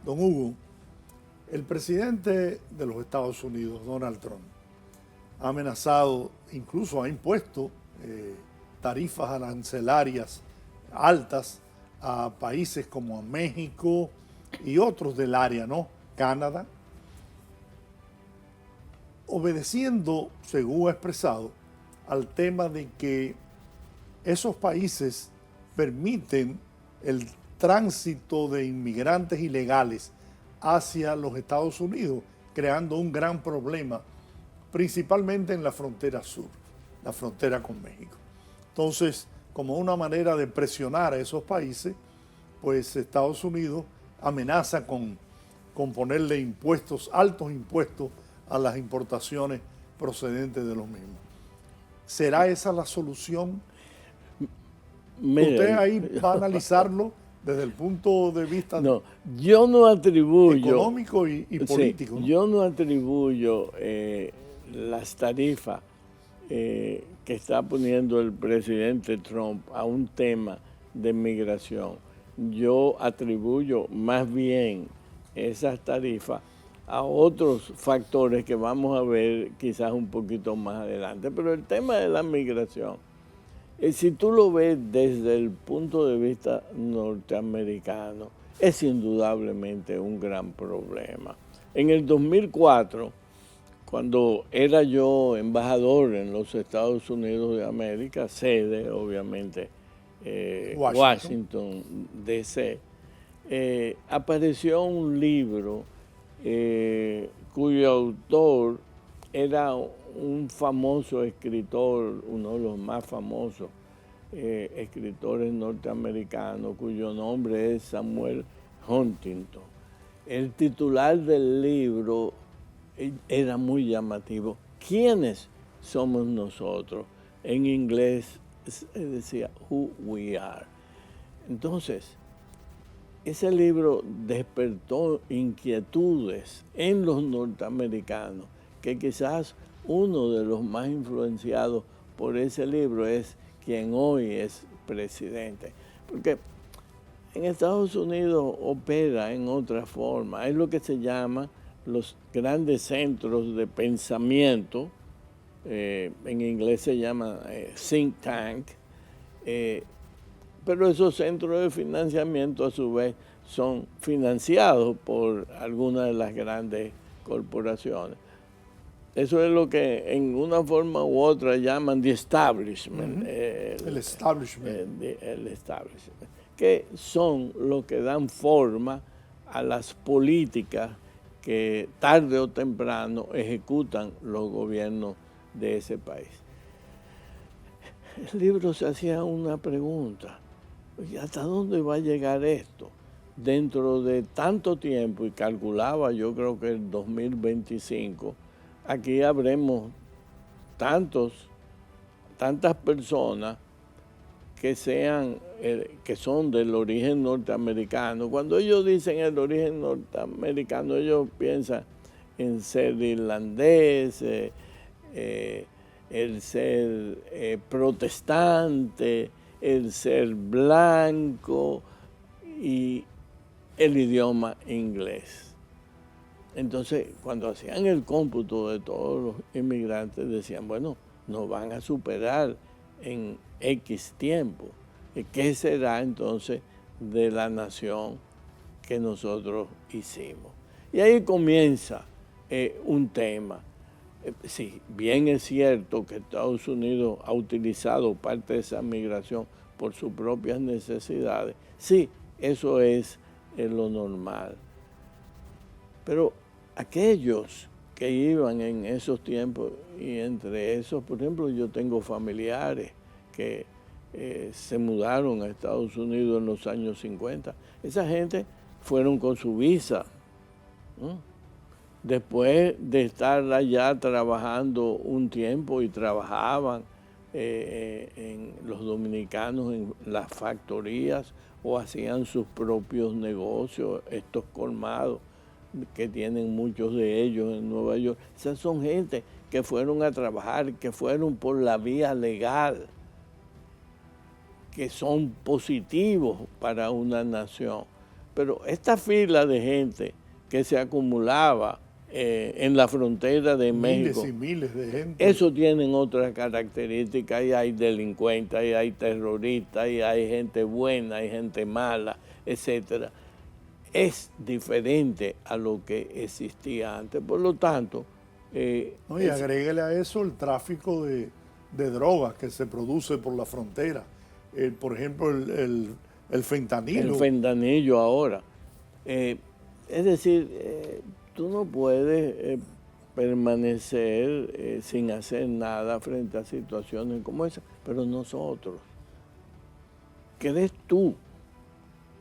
Don Hugo, el presidente de los Estados Unidos, Donald Trump, ha amenazado, incluso ha impuesto tarifas arancelarias altas a países como México y otros del área, ¿no? Canadá, obedeciendo, según ha expresado, al tema de que esos países permiten el tránsito de inmigrantes ilegales hacia los Estados Unidos, creando un gran problema, principalmente en la frontera sur, la frontera con México. Entonces, como una manera de presionar a esos países, pues Estados Unidos amenaza con ponerle impuestos, altos impuestos a las importaciones procedentes de los mismos. ¿Será esa la solución? Mira, Usted ahí va a analizarlo desde el punto de vista yo no atribuyo, económico y político. Sí, ¿no? yo no atribuyo las tarifas que está poniendo el presidente Trump a un tema de migración. Yo atribuyo más bien esas tarifas a otros factores que vamos a ver quizás un poquito más adelante. Pero el tema de la migración, si tú lo ves desde el punto de vista norteamericano, es indudablemente un gran problema. En el 2004, cuando era yo embajador en los Estados Unidos de América, sede obviamente Washington DC, apareció un libro cuyo autor era un famoso escritor, uno de los más famosos escritores norteamericanos, cuyo nombre es Samuel Huntington. El titular del libro era muy llamativo. ¿Quiénes somos nosotros? En inglés decía Who We Are. Entonces, ese libro despertó inquietudes en los norteamericanos, que quizás uno de los más influenciados por ese libro es quien hoy es presidente. Porque en Estados Unidos opera en otra forma. Es lo que se llama los grandes centros de pensamiento, en inglés se llama think tank, pero esos centros de financiamiento a su vez son financiados por algunas de las grandes corporaciones. Eso es lo que en una forma u otra llaman the establishment. El establishment. El establishment, que son los que dan forma a las políticas que tarde o temprano ejecutan los gobiernos de ese país. El libro se hacía una pregunta: ¿hasta dónde va a llegar esto? Dentro de tanto tiempo, y calculaba, yo creo que el 2025, aquí habremos tantas personas que son del origen norteamericano. Cuando ellos dicen el origen norteamericano, ellos piensan en ser irlandés, el ser protestante, el ser blanco y el idioma inglés. Entonces, cuando hacían el cómputo de todos los inmigrantes, decían, bueno, nos van a superar en X tiempo. ¿Qué será entonces de la nación que nosotros hicimos? Y ahí comienza un tema. Sí, bien es cierto que Estados Unidos ha utilizado parte de esa migración por sus propias necesidades. Sí, eso es lo normal. Pero aquellos que iban en esos tiempos, y entre esos, por ejemplo, yo tengo familiares que se mudaron a Estados Unidos en los años 50. Esa gente fueron con su visa. Después de estar allá trabajando un tiempo, y trabajaban en los dominicanos en las factorías o hacían sus propios negocios, estos colmados que tienen muchos de ellos en Nueva York. Esas son gente que fueron a trabajar, que fueron por la vía legal, que son positivos para una nación. Pero esta fila de gente que se acumulaba en la frontera de México, miles y miles de gente. eso tienen otras características, y hay delincuentes, y hay terroristas, y hay gente buena, hay gente mala, etcétera. Es diferente a lo que existía antes. Por lo tanto... no, y agréguele a eso el tráfico de drogas que se produce por la frontera. Por ejemplo, el fentanilo. El fentanilo ahora. Es decir, tú no puedes permanecer sin hacer nada frente a situaciones como esa, pero nosotros, ¿crees tú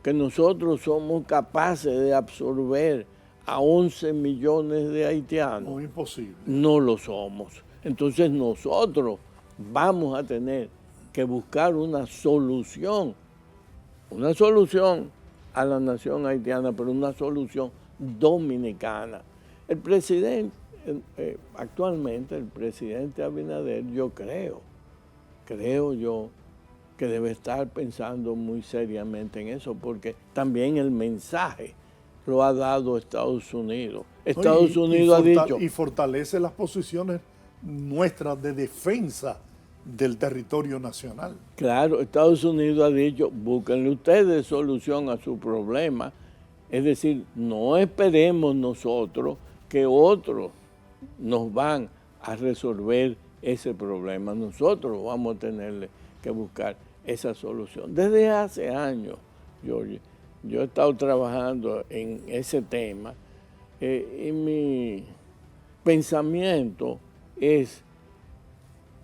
que nosotros somos capaces de absorber a 11 millones de haitianos? No, imposible. No lo somos. Entonces nosotros vamos a tener que buscar una solución a la nación haitiana, pero una solución dominicana. El presidente, actualmente el presidente Abinader, yo creo yo, que debe estar pensando muy seriamente en eso, porque también el mensaje lo ha dado Estados Unidos. Estados Unidos ha dicho... Y fortalece las posiciones nuestras de defensa del territorio nacional. Claro, Estados Unidos ha dicho, búsquenle ustedes solución a su problema. Es decir, no esperemos nosotros que otros nos van a resolver ese problema. Nosotros vamos a tener que buscar esa solución. Desde hace años, Jorge, yo he estado trabajando en ese tema y mi pensamiento es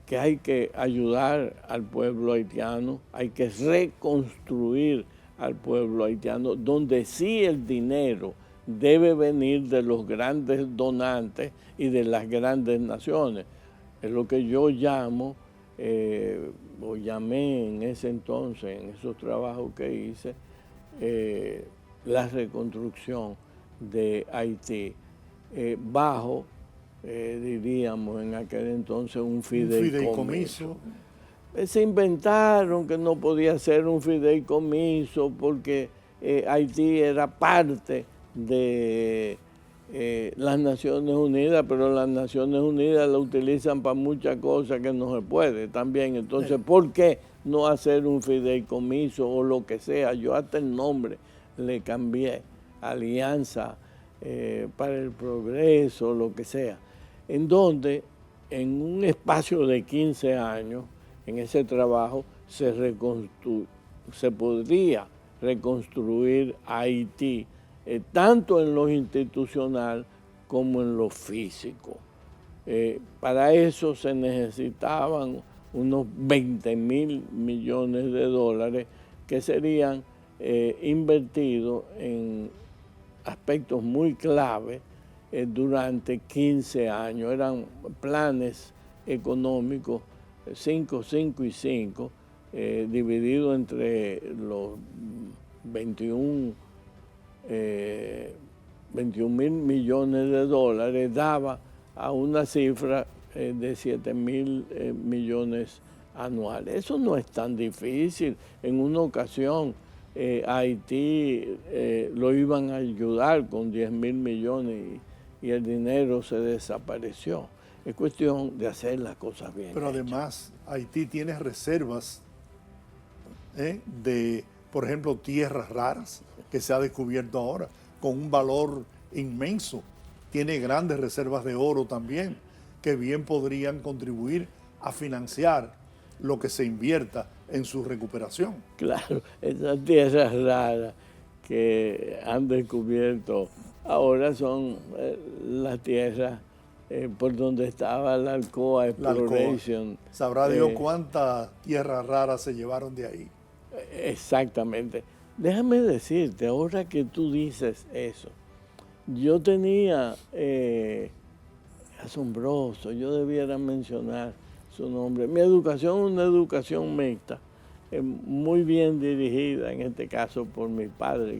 que hay que ayudar al pueblo haitiano, hay que reconstruir al pueblo haitiano, donde sí el dinero debe venir de los grandes donantes y de las grandes naciones. Es lo que yo llamo, o llamé en ese entonces, en esos trabajos que hice, la reconstrucción de Haití bajo, diríamos en aquel entonces, un fideicomiso. Se inventaron que no podía ser un fideicomiso porque Haití era parte de las Naciones Unidas, pero las Naciones Unidas la utilizan para muchas cosas que no se puede también. Entonces, ¿por qué no hacer un fideicomiso o lo que sea? Yo hasta el nombre le cambié, Alianza para el Progreso, lo que sea, en donde en un espacio de 15 años, en ese trabajo, se podría reconstruir Haití, tanto en lo institucional como en lo físico. Para eso se necesitaban unos 20.000 millones de dólares que serían invertidos en aspectos muy claves durante 15 años. Eran planes económicos 5, 5 y 5, dividido entre los 21 mil millones de dólares, daba a una cifra de 7.000 millones anuales. Eso no es tan difícil. En una ocasión a Haití lo iban a ayudar con 10.000 millones y el dinero se desapareció. Es cuestión de hacer las cosas bien. Pero además, Haití tiene reservas de, por ejemplo, tierras raras que se ha descubierto ahora, con un valor inmenso. Tiene grandes reservas de oro también, que bien podrían contribuir a financiar lo que se invierta en su recuperación. Claro, esas tierras raras que han descubierto ahora son las tierras por donde estaba la Alcoa Exploration. Sabrá Dios cuántas tierras raras se llevaron de ahí. Exactamente. Déjame decirte, ahora que tú dices eso, yo tenía, asombroso, yo debiera mencionar su nombre. Mi educación es una educación mixta, muy bien dirigida, en este caso por mi padre,